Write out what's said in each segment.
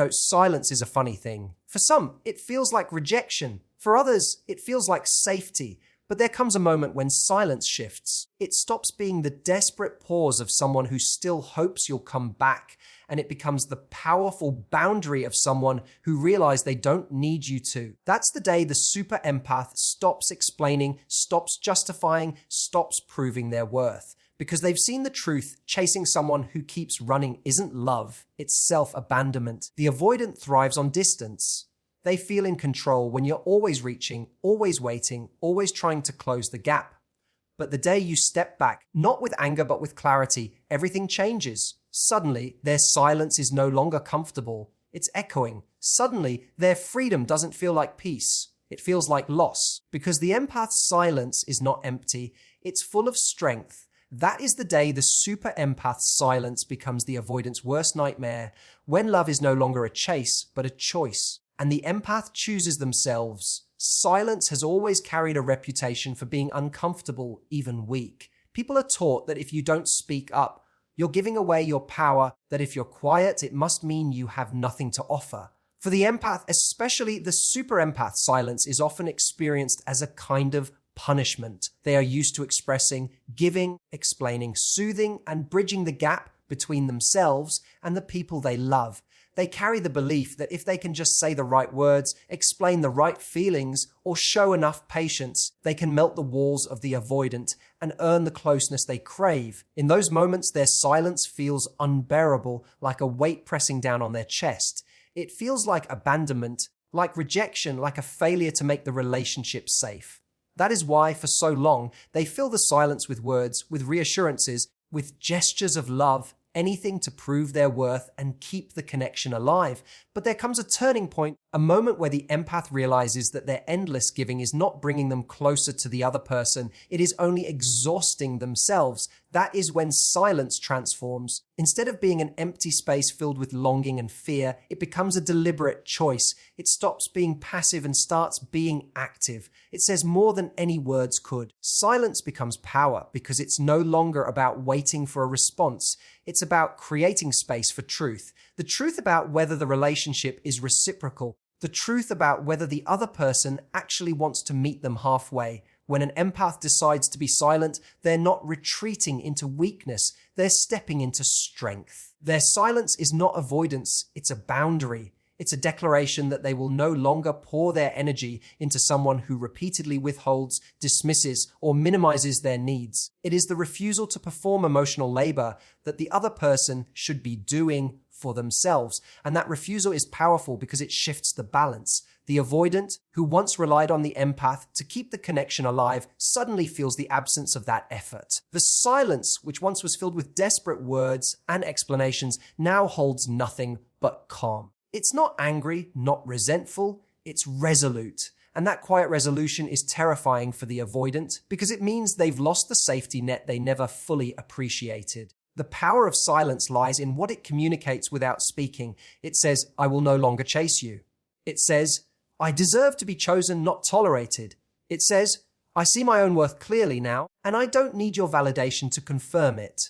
Silence is a funny thing. For some, it feels like rejection. For others, it feels like safety. But there comes a moment when silence shifts. It stops being the desperate pause of someone who still hopes you'll come back, and it becomes the powerful boundary of someone who realizes they don't need you to. That's the day the super empath stops explaining, stops justifying, stops proving their worth. Because they've seen the truth, chasing someone who keeps running isn't love, it's self-abandonment. The avoidant thrives on distance. They feel in control when you're always reaching, always waiting, always trying to close the gap. But the day you step back, not with anger but with clarity, everything changes. Suddenly, their silence is no longer comfortable. It's echoing. Suddenly, their freedom doesn't feel like peace. It feels like loss. Because the empath's silence is not empty, it's full of strength. That is the day the super empath's silence becomes the avoidant's worst nightmare, when love is no longer a chase but a choice. And the empath chooses themselves. Silence has always carried a reputation for being uncomfortable, even weak. People are taught that if you don't speak up, you're giving away your power, that if you're quiet, it must mean you have nothing to offer. For the empath, especially the super empath, silence is often experienced as a kind of punishment. They are used to expressing, giving, explaining, soothing, and bridging the gap between themselves and the people they love. They carry the belief that if they can just say the right words, explain the right feelings, or show enough patience, they can melt the walls of the avoidant and earn the closeness they crave. In those moments, their silence feels unbearable, like a weight pressing down on their chest. It feels like abandonment, like rejection, like a failure to make the relationship safe. That is why, for so long, they fill the silence with words, with reassurances, with gestures of love, anything to prove their worth and keep the connection alive. But there comes a turning point, a moment where the empath realizes that their endless giving is not bringing them closer to the other person, it is only exhausting themselves. That is when silence transforms. Instead of being an empty space filled with longing and fear, it becomes a deliberate choice. It stops being passive and starts being active. It says more than any words could. Silence becomes power because it's no longer about waiting for a response. It's about creating space for truth. The truth about whether the relationship is reciprocal. The truth about whether the other person actually wants to meet them halfway. When an empath decides to be silent, they're not retreating into weakness, they're stepping into strength. Their silence is not avoidance, it's a boundary. It's a declaration that they will no longer pour their energy into someone who repeatedly withholds, dismisses, or minimizes their needs. It is the refusal to perform emotional labor that the other person should be doing for themselves. And that refusal is powerful because it shifts the balance. The avoidant, who once relied on the empath to keep the connection alive, suddenly feels the absence of that effort. The silence, which once was filled with desperate words and explanations, now holds nothing but calm. It's not angry, not resentful, it's resolute. And that quiet resolution is terrifying for the avoidant because it means they've lost the safety net they never fully appreciated. The power of silence lies in what it communicates without speaking. It says, I will no longer chase you. It says, I deserve to be chosen, not tolerated. It says, I see my own worth clearly now, and I don't need your validation to confirm it.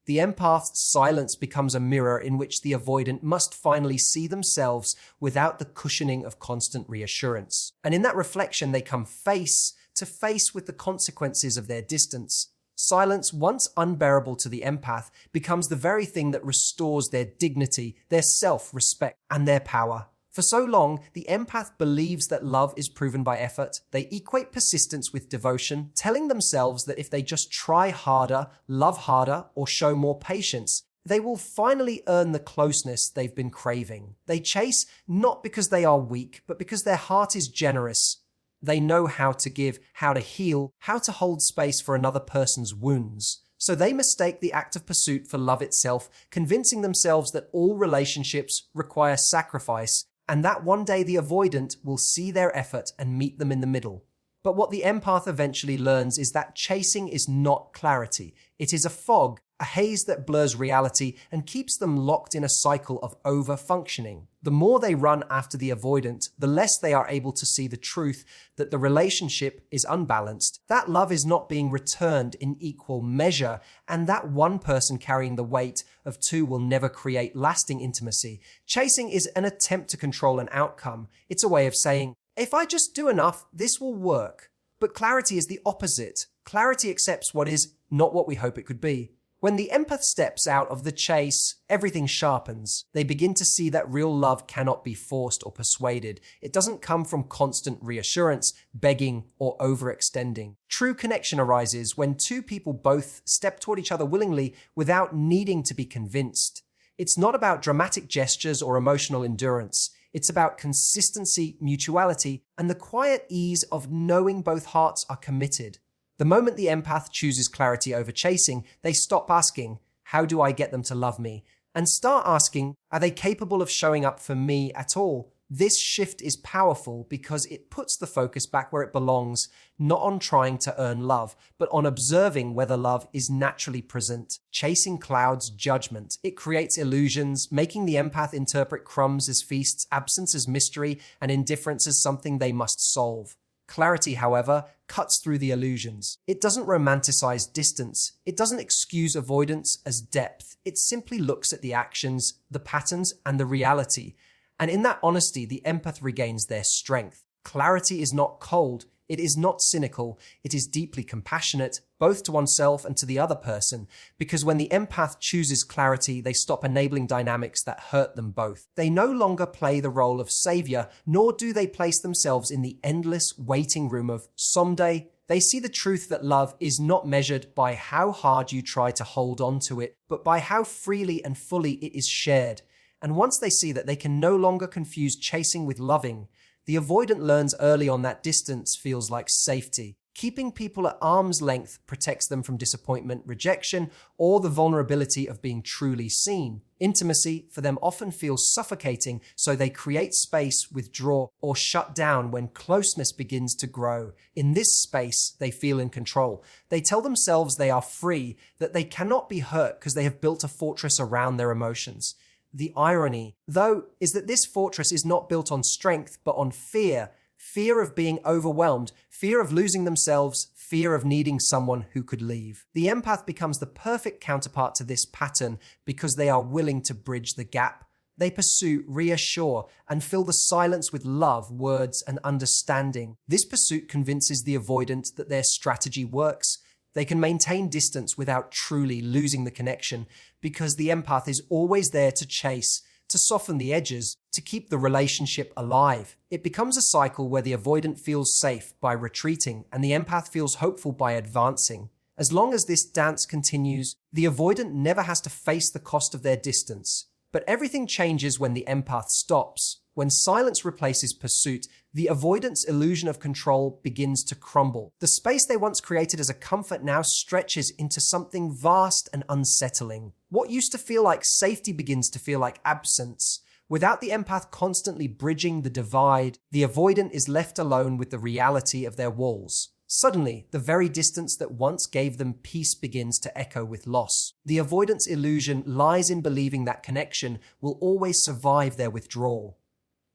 The empath's silence becomes a mirror in which the avoidant must finally see themselves without the cushioning of constant reassurance. And in that reflection, they come face to face with the consequences of their distance. Silence, once unbearable to the empath, becomes the very thing that restores their dignity, their self-respect, and their power. For so long, the empath believes that love is proven by effort. They equate persistence with devotion, telling themselves that if they just try harder, love harder, or show more patience, they will finally earn the closeness they've been craving. They chase not because they are weak, but because their heart is generous. They know how to give, how to heal, how to hold space for another person's wounds. So they mistake the act of pursuit for love itself, convincing themselves that all relationships require sacrifice, and that one day the avoidant will see their effort and meet them in the middle. But what the empath eventually learns is that chasing is not clarity. It is a fog, a haze that blurs reality and keeps them locked in a cycle of over-functioning. The more they run after the avoidant, the less they are able to see the truth that the relationship is unbalanced, that love is not being returned in equal measure, and that one person carrying the weight of two will never create lasting intimacy. Chasing is an attempt to control an outcome. It's a way of saying, if I just do enough, this will work. But clarity is the opposite. Clarity accepts what is not what we hope it could be. When the empath steps out of the chase, everything sharpens. They begin to see that real love cannot be forced or persuaded. It doesn't come from constant reassurance, begging, or overextending. True connection arises when two people both step toward each other willingly without needing to be convinced. It's not about dramatic gestures or emotional endurance. It's about consistency, mutuality, and the quiet ease of knowing both hearts are committed. The moment the empath chooses clarity over chasing, they stop asking, how do I get them to love me? And start asking, are they capable of showing up for me at all? This shift is powerful because it puts the focus back where it belongs, not on trying to earn love, but on observing whether love is naturally present. Chasing clouds judgment. It creates illusions, making the empath interpret crumbs as feasts, absence as mystery, and indifference as something they must solve. Clarity, however, cuts through the illusions. It doesn't romanticize distance. It doesn't excuse avoidance as depth. It simply looks at the actions, the patterns, and the reality. And in that honesty, the empath regains their strength. Clarity is not cold. It is not cynical. It is deeply compassionate, both to oneself and to the other person, because when the empath chooses clarity, they stop enabling dynamics that hurt them both. They no longer play the role of savior, nor do they place themselves in the endless waiting room of someday. They see the truth that love is not measured by how hard you try to hold on to it, but by how freely and fully it is shared. And once they see that they can no longer confuse chasing with loving, the avoidant learns early on that distance feels like safety. Keeping people at arm's length protects them from disappointment, rejection, or the vulnerability of being truly seen. Intimacy for them often feels suffocating, so they create space, withdraw, or shut down when closeness begins to grow. In this space, they feel in control. They tell themselves they are free, that they cannot be hurt because they have built a fortress around their emotions. The irony, though, is that this fortress is not built on strength, but on fear. Fear of being overwhelmed, fear of losing themselves, fear of needing someone who could leave. The empath becomes the perfect counterpart to this pattern because they are willing to bridge the gap. They pursue, reassure, and fill the silence with love, words, and understanding. This pursuit convinces the avoidant that their strategy works. They can maintain distance without truly losing the connection because the empath is always there to chase, to soften the edges, to keep the relationship alive. It becomes a cycle where the avoidant feels safe by retreating and the empath feels hopeful by advancing. As long as this dance continues, the avoidant never has to face the cost of their distance. But everything changes when the empath stops. When silence replaces pursuit, the avoidant's illusion of control begins to crumble. The space they once created as a comfort now stretches into something vast and unsettling. What used to feel like safety begins to feel like absence. Without the empath constantly bridging the divide, the avoidant is left alone with the reality of their walls. Suddenly, the very distance that once gave them peace begins to echo with loss. The avoidant's illusion lies in believing that connection will always survive their withdrawal.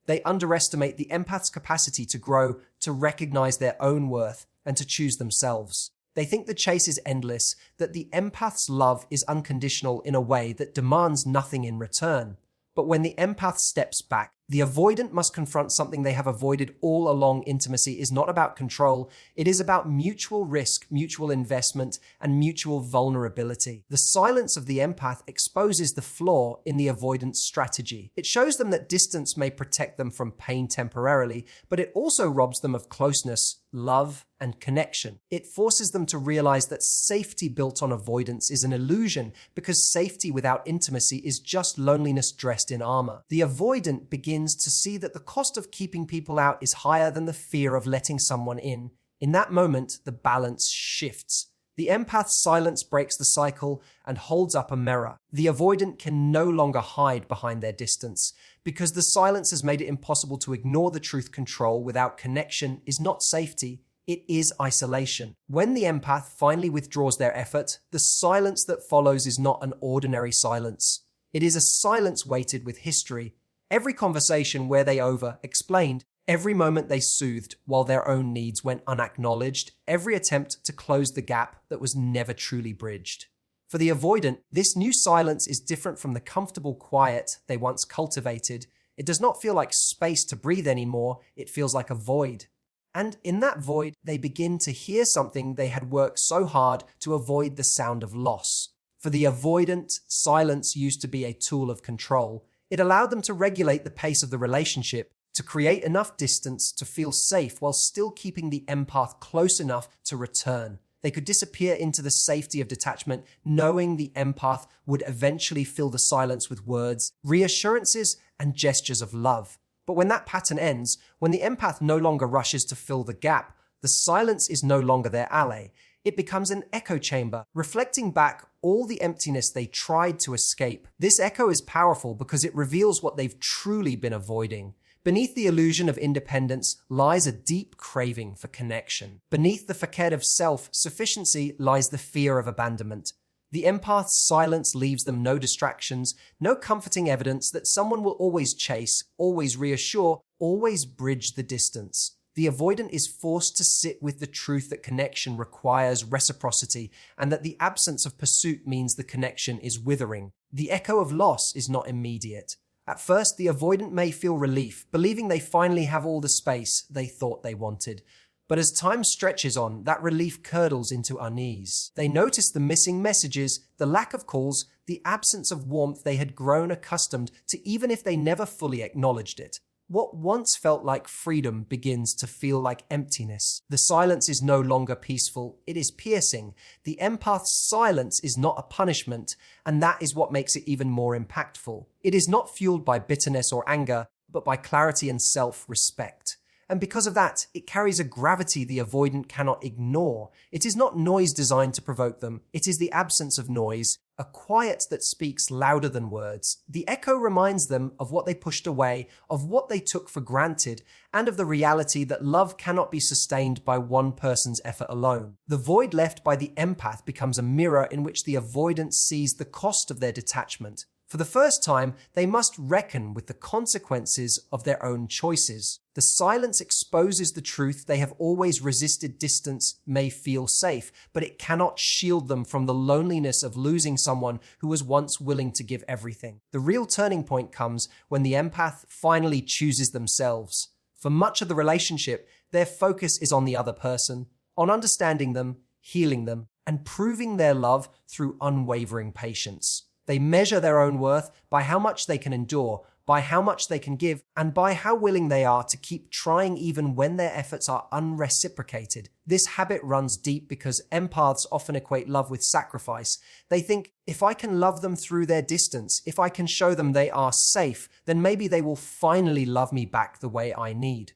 They underestimate the empath's capacity to grow, to recognize their own worth, and to choose themselves. They think the chase is endless, that the empath's love is unconditional in a way that demands nothing in return. But when the empath steps back, the avoidant must confront something they have avoided all along. Intimacy is not about control. It is about mutual risk, mutual investment, and mutual vulnerability. The silence of the empath exposes the flaw in the avoidance strategy. It shows them that distance may protect them from pain temporarily, but it also robs them of closeness, love, and connection. It forces them to realize that safety built on avoidance is an illusion, because safety without intimacy is just loneliness dressed in armor. The avoidant begins to see that the cost of keeping people out is higher than the fear of letting someone in. In that moment, the balance shifts. The empath's silence breaks the cycle and holds up a mirror. The avoidant can no longer hide behind their distance, because the silence has made it impossible to ignore the truth. Control without connection is not safety, It is isolation. When the empath finally withdraws their effort, the silence that follows is not an ordinary silence. It is a silence weighted with history. Every conversation where they over-explained, every moment they soothed while their own needs went unacknowledged, every attempt to close the gap that was never truly bridged. For the avoidant, this new silence is different from the comfortable quiet they once cultivated. It does not feel like space to breathe anymore, it feels like a void. And in that void, they begin to hear something they had worked so hard to avoid: the sound of loss. For the avoidant, silence used to be a tool of control. It allowed them to regulate the pace of the relationship, to create enough distance to feel safe while still keeping the empath close enough to return. They could disappear into the safety of detachment, knowing the empath would eventually fill the silence with words, reassurances, and gestures of love. But when that pattern ends, when the empath no longer rushes to fill the gap, the silence is no longer their ally. It becomes an echo chamber, reflecting back all the emptiness they tried to escape. This echo is powerful because it reveals what they've truly been avoiding. Beneath the illusion of independence lies a deep craving for connection. Beneath the facade of self-sufficiency lies the fear of abandonment. The empath's silence leaves them no distractions, no comforting evidence that someone will always chase, always reassure, always bridge the distance. The avoidant is forced to sit with the truth that connection requires reciprocity, and that the absence of pursuit means the connection is withering. The echo of loss is not immediate. At first, the avoidant may feel relief, believing they finally have all the space they thought they wanted. But as time stretches on, that relief curdles into unease. They notice the missing messages, the lack of calls, the absence of warmth they had grown accustomed to, even if they never fully acknowledged it. What once felt like freedom begins to feel like emptiness. The silence is no longer peaceful, it is piercing. The empath's silence is not a punishment, and that is what makes it even more impactful. It is not fueled by bitterness or anger, but by clarity and self-respect. And because of that, it carries a gravity the avoidant cannot ignore. It is not noise designed to provoke them, it is the absence of noise, a quiet that speaks louder than words. The echo reminds them of what they pushed away, of what they took for granted, and of the reality that love cannot be sustained by one person's effort alone. The void left by the empath becomes a mirror in which the avoidant sees the cost of their detachment. For the first time, they must reckon with the consequences of their own choices. The silence exposes the truth they have always resisted. Distance may feel safe, but it cannot shield them from the loneliness of losing someone who was once willing to give everything. The real turning point comes when the empath finally chooses themselves. For much of the relationship, their focus is on the other person, on understanding them, healing them, and proving their love through unwavering patience. They measure their own worth by how much they can endure, by how much they can give, and by how willing they are to keep trying even when their efforts are unreciprocated. This habit runs deep because empaths often equate love with sacrifice. They think, if I can love them through their distance, if I can show them they are safe, then maybe they will finally love me back the way I need.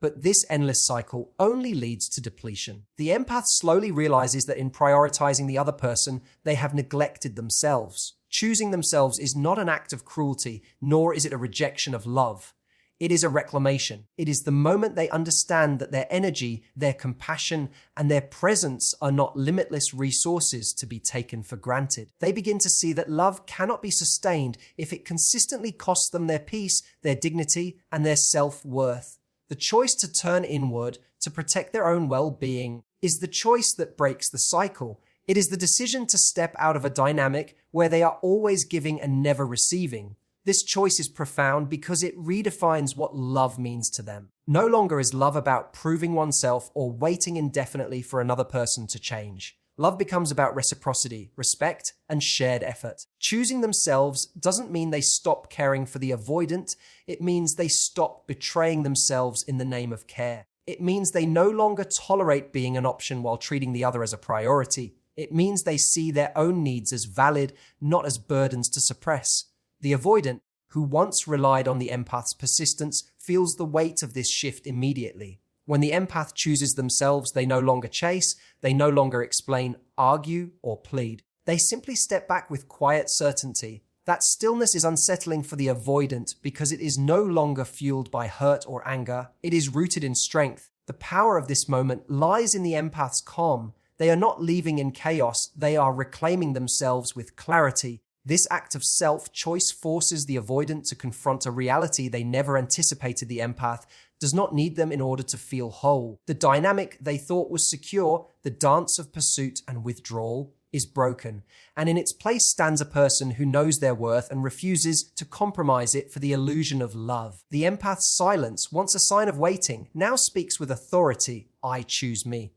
But this endless cycle only leads to depletion. The empath slowly realizes that in prioritizing the other person, they have neglected themselves. Choosing themselves is not an act of cruelty, nor is it a rejection of love. It is a reclamation. It is the moment they understand that their energy, their compassion, and their presence are not limitless resources to be taken for granted. They begin to see that love cannot be sustained if it consistently costs them their peace, their dignity, and their self-worth. The choice to turn inward, to protect their own well-being, is the choice that breaks the cycle. It is the decision to step out of a dynamic where they are always giving and never receiving. This choice is profound because it redefines what love means to them. No longer is love about proving oneself or waiting indefinitely for another person to change. Love becomes about reciprocity, respect, and shared effort. Choosing themselves doesn't mean they stop caring for the avoidant. It means they stop betraying themselves in the name of care. It means they no longer tolerate being an option while treating the other as a priority. It means they see their own needs as valid, not as burdens to suppress. The avoidant, who once relied on the empath's persistence, feels the weight of this shift immediately. When the empath chooses themselves, they no longer chase, they no longer explain, argue, or plead. They simply step back with quiet certainty. That stillness is unsettling for the avoidant because it is no longer fueled by hurt or anger. It is rooted in strength. The power of this moment lies in the empath's calm. They are not leaving in chaos, they are reclaiming themselves with clarity. This act of self-choice forces the avoidant to confront a reality they never anticipated. The empath does not need them in order to feel whole. The dynamic they thought was secure, the dance of pursuit and withdrawal, is broken, and in its place stands a person who knows their worth and refuses to compromise it for the illusion of love. The empath's silence, once a sign of waiting, now speaks with authority. I choose me.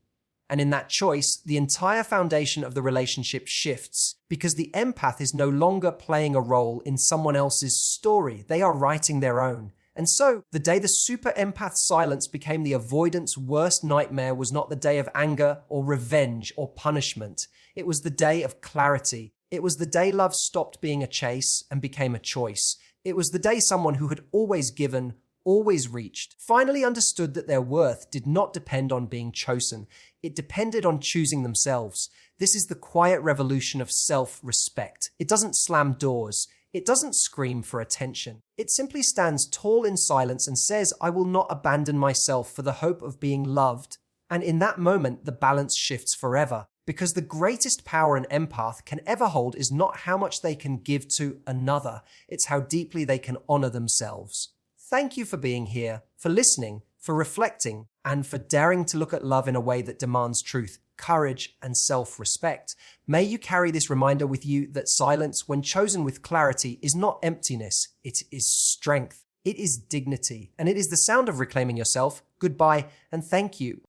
And in that choice, the entire foundation of the relationship shifts, because the empath is no longer playing a role in someone else's story. They are writing their own. And so, the day the super empath's silence became the avoidant's worst nightmare was not the day of anger or revenge or punishment. It was the day of clarity. It was the day love stopped being a chase and became a choice. It was the day someone who had always given, always reached, finally understood that their worth did not depend on being chosen. It depended on choosing themselves. This is the quiet revolution of self-respect. It doesn't slam doors. It doesn't scream for attention. It simply stands tall in silence and says, I will not abandon myself for the hope of being loved. And in that moment, the balance shifts forever. Because the greatest power an empath can ever hold is not how much they can give to another. It's how deeply they can honor themselves. Thank you for being here, for listening, for reflecting, and for daring to look at love in a way that demands truth, courage, and self-respect. May you carry this reminder with you that silence, when chosen with clarity, is not emptiness, it is strength, it is dignity, and it is the sound of reclaiming yourself. Goodbye, and thank you.